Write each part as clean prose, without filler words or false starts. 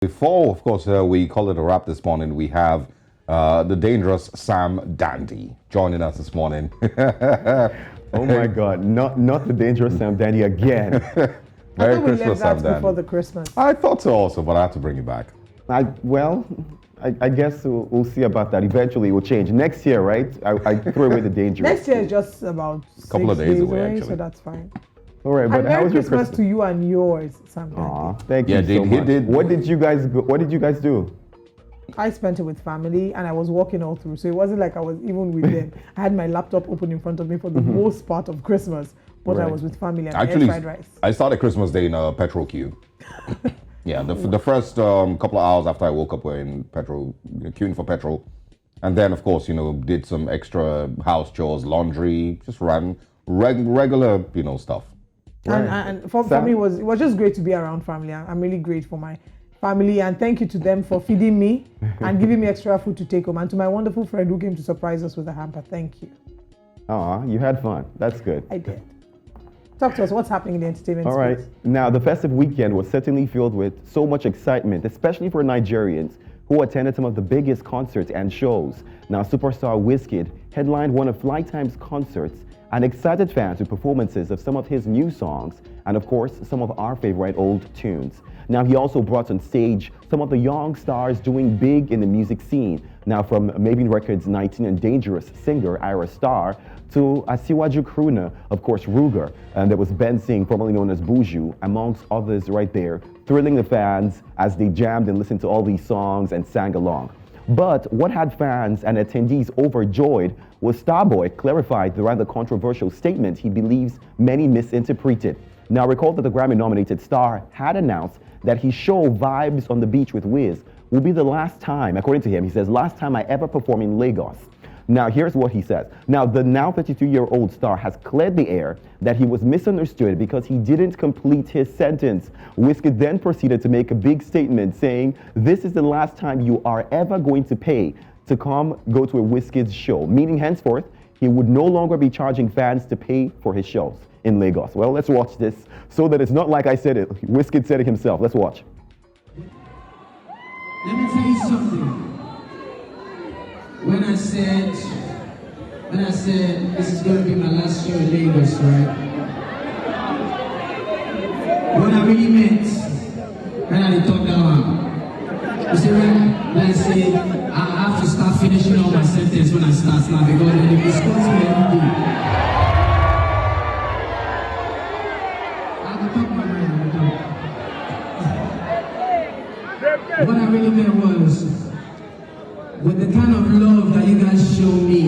Before, of course, we call it a wrap this morning, we have the dangerous Sammdandy joining us this morning. Oh my God, not the dangerous Sammdandy again. Merry I thought we Christmas, left that before Sammdandy. the Christmas. I thought so also, but I have to bring you back. I guess we'll see about that. Eventually it will change. Next year, right? I throw away the dangerous. Next year is just about Couple of 6 days days away, away, actually. so that's fine. All right, but And how Merry was your Christmas Christmas? to you and yours, Sam. Aw, thank Yeah, you so he much. did. What did you guys do? I spent it with family and I was walking all through, so it wasn't like I was even with them. I had my laptop open in front of me for the most part of Christmas, but I Right. was with family and I Actually, ate fried rice. I started Christmas Day in a petrol queue. Yeah, the first couple of hours after I woke up, we're in petrol, queuing for petrol. And then, of course, did some extra house chores, laundry, just ran regular, stuff. And for Sam? me, it was just great to be around family. I'm really grateful for my family and thank you to them for feeding me and giving me extra food to take home. And to my wonderful friend who came to surprise us with a hamper, thank you. Aw, you had fun. That's good. I did. Talk to us, what's happening in the entertainment All right. space? Now, the festive weekend was certainly filled with so much excitement, especially for Nigerians who attended some of the biggest concerts and shows. Now, superstar Wizkid headlined one of Lifetime's concerts and excited fans with performances of some of his new songs and, of course, some of our favorite old tunes. Now, he also brought on stage some of the young stars doing big in the music scene. Now, from Maven Records' 19 and Dangerous singer Ira Star to Asiwaju crooner, of course, Ruger, and there was Ben Singh, formerly known as Buju, amongst others right there, thrilling the fans as they jammed and listened to all these songs and sang along. But what had fans and attendees overjoyed was Starboy clarified the rather controversial statement he believes many misinterpreted. Now, recall that the Grammy-nominated star had announced that his show Vibes on the Beach with Wiz will be the last time, according to him, he says, last time I ever perform in Lagos. Now, here's what he says. Now, the now 32-year-old star has cleared the air that he was misunderstood because he didn't complete his sentence. Wizkid then proceeded to make a big statement saying, this is the last time you are ever going to pay to come go to a Wizkid's show, meaning henceforth, he would no longer be charging fans to pay for his shows in Lagos. Well, let's watch this so that it's not like I said it. Wizkid said it himself. Let's watch. Let me tell you something. When I said this is going to be my last show in Lagos, right? What I really meant, when I talk down, you see when I say I have to start finishing all my sentence when I start now because they discuss me every day. I can talk my mind, I can talk. What I really meant was, with the kind of love that you guys show me,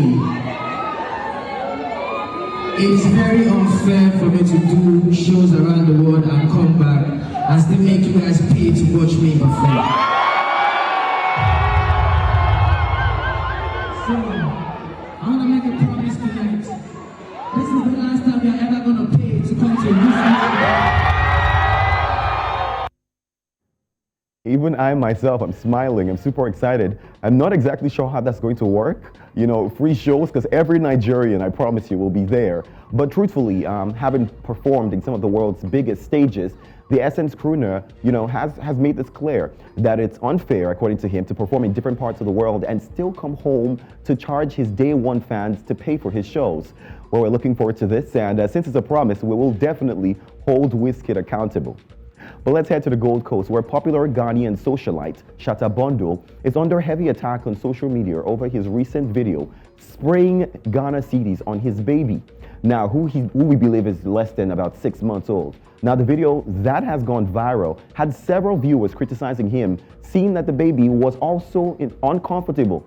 it's very unfair for me to do shows around the world and come back and still make you guys pay to watch me perform. So, I want to make a promise tonight. This is the last time you're ever going to pay to come to this. Even I myself, I'm smiling, I'm super excited. I'm not exactly sure how that's going to work. Free shows, because every Nigerian, I promise you, will be there. But truthfully, having performed in some of the world's biggest stages, the Essence crooner, has made this clear that it's unfair, according to him, to perform in different parts of the world and still come home to charge his day one fans to pay for his shows. Well, we're looking forward to this, and since it's a promise, we will definitely hold Wizkid accountable. But let's head to the Gold Coast, where popular Ghanaian socialite Shatta Bandle is under heavy attack on social media over his recent video spraying Ghana cedis on his baby, now who we believe is less than about 6 months old. Now, the video that has gone viral had several viewers criticizing him, seeing that the baby was also uncomfortable.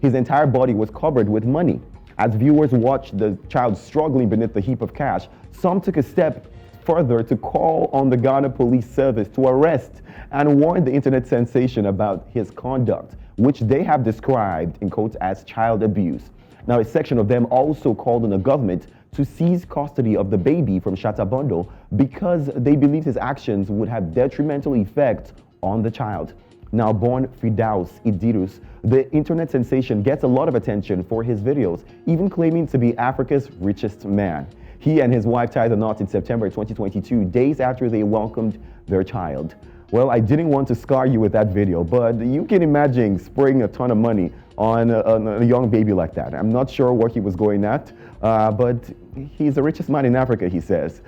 His entire body was covered with money. As viewers watched the child struggling beneath the heap of cash, some took a step further to call on the Ghana Police Service to arrest and warn the internet sensation about his conduct, which they have described in quotes as child abuse. Now, a section of them also called on the government to seize custody of the baby from Shatta Bandle because they believe his actions would have detrimental effect on the child. Now, born Fidaus Idris, the internet sensation gets a lot of attention for his videos, even claiming to be Africa's richest man. He and his wife tied the knot in September 2022, days after they welcomed their child. Well, I didn't want to scar you with that video, but you can imagine spraying a ton of money on a young baby like that. I'm not sure what he was going at, but he's the richest man in Africa, he says.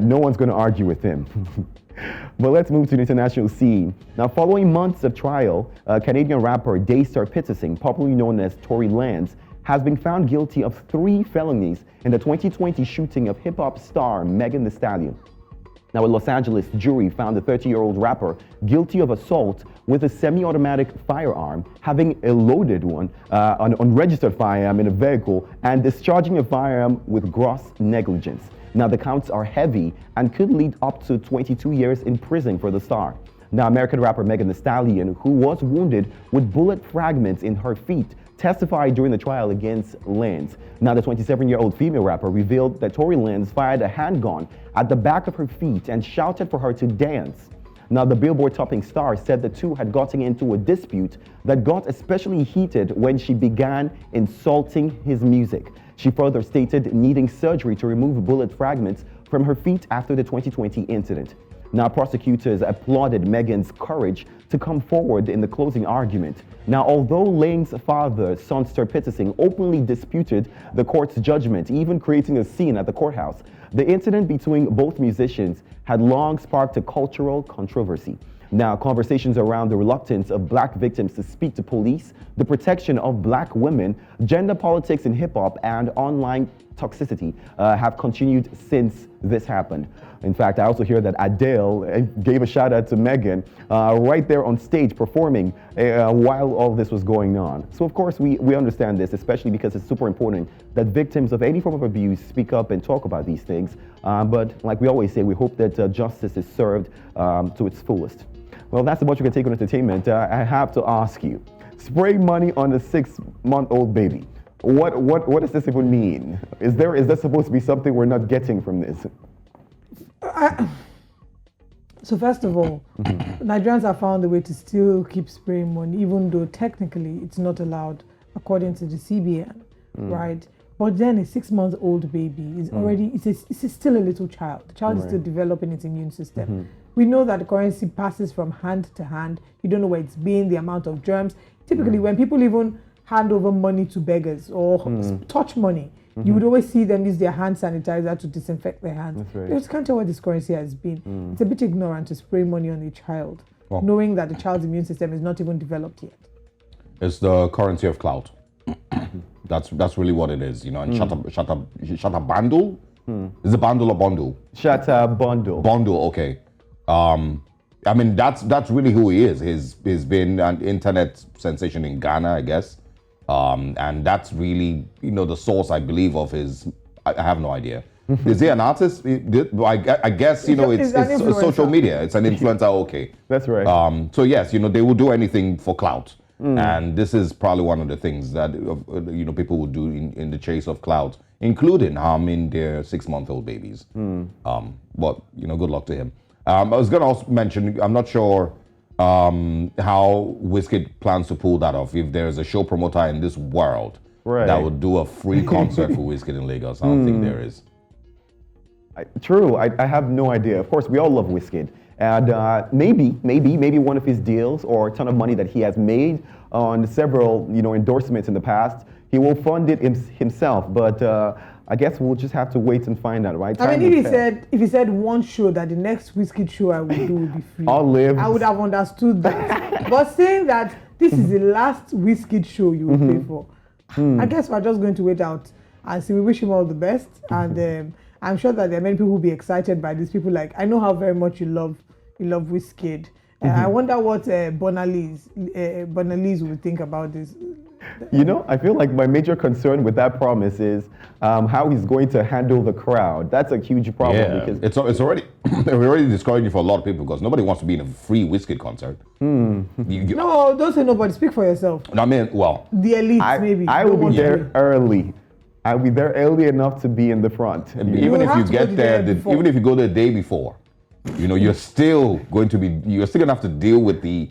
No one's going to argue with him. But let's move to the international scene. Now, following months of trial, Canadian rapper Daystar Peterson, popularly known as Tory Lanez, has been found guilty of 3 felonies in the 2020 shooting of hip-hop star Megan Thee Stallion. Now, a Los Angeles jury found the 30-year-old rapper guilty of assault with a semi-automatic firearm, having a loaded one, an unregistered firearm in a vehicle, and discharging a firearm with gross negligence. Now, the counts are heavy and could lead up to 22 years in prison for the star. Now, American rapper Megan Thee Stallion, who was wounded with bullet fragments in her feet, testified during the trial against Lanez. Now, the 27-year-old female rapper revealed that Tory Lanez fired a handgun at the back of her feet and shouted for her to dance. Now, the Billboard-topping star said the two had gotten into a dispute that got especially heated when she began insulting his music. She further stated needing surgery to remove bullet fragments from her feet after the 2020 incident. Now, prosecutors applauded Megan's courage to come forward in the closing argument. Now, although Lanez's father, Daystar Peterson, openly disputed the court's judgment, even creating a scene at the courthouse, the incident between both musicians had long sparked a cultural controversy. Now, conversations around the reluctance of black victims to speak to police, the protection of black women, gender politics in hip-hop, and online toxicity have continued since this happened. In fact, I also hear that Adele gave a shout out to Megan right there on stage performing while all this was going on. So of course we understand this, especially because it's super important that victims of any form of abuse speak up and talk about these things. But like we always say, we hope that justice is served to its fullest. Well, that's about what you can take on entertainment. I have to ask you, spray money on a 6-month-old baby. What does this even mean? Is there supposed to be something we're not getting from this? So first of all, Nigerians have found a way to still keep spraying money, even though technically it's not allowed according to the CBN, right? But then a 6-month-old baby is already, it's still a little child. The child is still developing its immune system. We know that the currency passes from hand to hand. You don't know where it's been, the amount of germs. Typically, when people even hand over money to beggars or touch money, you would always see them use their hand sanitizer to disinfect their hands. That's right. You just can't tell what this currency has been. It's a bit ignorant to spray money on a child, knowing that the child's immune system is not even developed yet. It's the currency of clout. That's really what it is, you know. And Shatta Bandle? Is it Bandle or Bundle? Shatta Bandle. Bundle, okay. I mean, that's really who he is. He's been an internet sensation in Ghana, I guess. And that's really, you know, the source, I believe, of his. I have no idea. Is he an artist? I guess, you know, it's social media. It's an influencer. Okay, that's right. So yes, you know, they will do anything for clout, and this is probably one of the things that you know, people will do in the chase of clout, including harming their 6-month-old babies. But you know, good luck to him. I was going to also mention, I'm not sure how Wizkid plans to pull that off. If there's a show promoter in this world that would do a free concert for Wizkid in Lagos, I don't think there is. True, I have no idea. Of course, we all love Wizkid. And maybe one of his deals or a ton of money that he has made on several, you know, endorsements in the past, he will fund it himself. But I guess we'll just have to wait and find out, right? I mean, if he said one show that the next Wizkid show I would do would be free, I would have understood that. But saying that this is the last Wizkid show you will pay for, I guess we're just going to wait out and see. We wish him all the best, and I'm sure that there are many people who will be excited by these people. Like, I know how very much you love Wizkid. I wonder what Bonalise will think about this. You know, I feel like my major concern with that promise is how he's going to handle the crowd. That's a huge problem. Yeah, because it's already we're already discouraging for a lot of people because nobody wants to be in a free Wizkid concert. No, don't say nobody. Speak for yourself. I mean, well, the elite maybe. I will be there early. I'll be there early enough to be in the front. Even if you get there, even if you go the day before, you know, you're still going to have to deal with the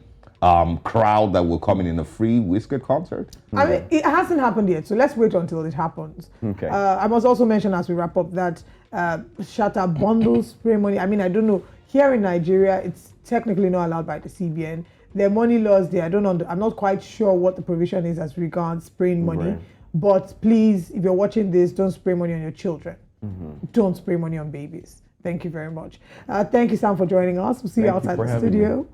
crowd that will come in a free Wizkid concert. I mean, it hasn't happened yet, so let's wait until it happens. Okay. I must also mention as we wrap up that Shatta Bandle spray money. I mean, I don't know. Here in Nigeria, it's technically not allowed by the CBN. There are money laws there. I'm not quite sure what the provision is as regards spraying money. Right. But please, if you're watching this, don't spray money on your children. Don't spray money on babies. Thank you very much. Thank you, Sam, for joining us. We'll see you Thank you outside for the having me. studio.